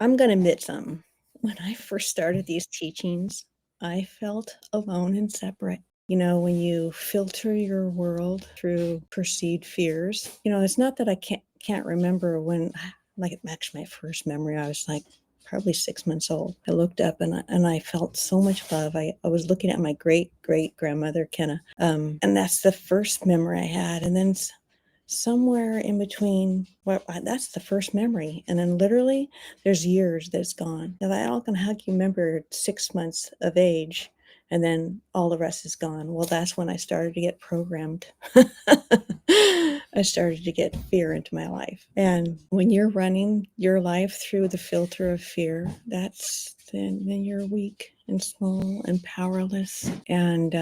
I'm gonna admit something. When I first started these teachings, I felt alone and separate. You know, when you filter your world through perceived fears, it's not that I can't remember when like actually my first memory, I was like probably 6 months old. I looked up and I felt so much love. I was looking at my great great grandmother Kenna, and that's the first memory I had. And then somewhere in between, well, that's the first memory, and then literally there's years that's gone. Now that all can how can you remember 6 months of age, and then all the rest is gone? Well, that's when I started to get programmed. I started to get fear into my life, and when you're running your life through the filter of fear, then you're weak and small and powerless, and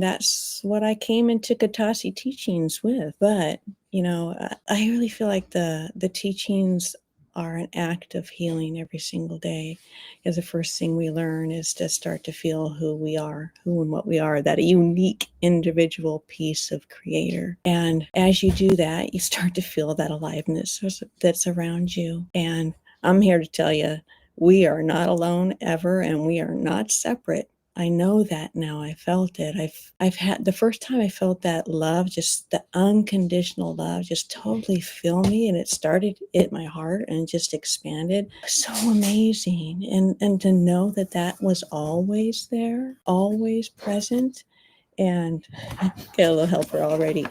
that's what I came into Katasi teachings with. But I really feel like the teachings are an act of healing every single day. Because the first thing we learn is to start to feel who we are, who and what we are, that unique individual piece of creator. And as you do that, you start to feel that aliveness that's around you. And I'm here to tell you, we are not alone ever, and we are not separate. I know that now. I felt it. I've had the first time I felt that love, just the unconditional love, just totally fill me, and it started at my heart and just expanded. So amazing, and to know that that was always there, always present, and get a little helper already.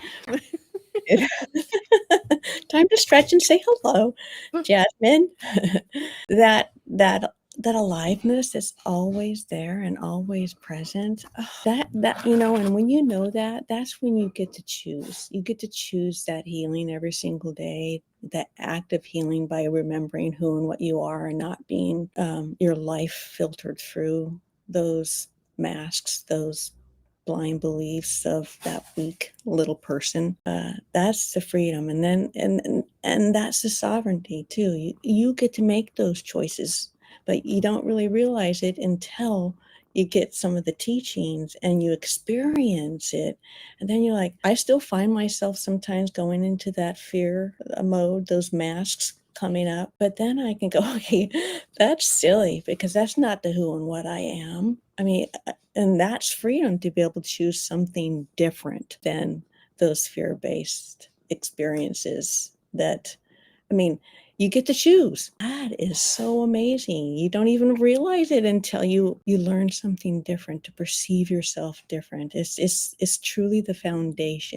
Time to stretch and say hello, Jasmine. That aliveness is always there and always present. Oh, and when you know that, that's when you get to choose. You get to choose that healing every single day, that act of healing by remembering who and what you are, and not being your life filtered through those masks, those blind beliefs of that weak little person. That's the freedom, and then and that's the sovereignty too. You get to make those choices, but you don't really realize it until you get some of the teachings and you experience it, and then you're like, I still find myself sometimes going into that fear mode, those masks coming up, but then I can go, okay, that's silly, because that's not the who and what I am. I mean, and that's freedom, to be able to choose something different than those fear-based experiences. That I mean, you get to choose. That is so amazing. You don't even realize it until you learn something different, to perceive yourself different. It's truly the foundation.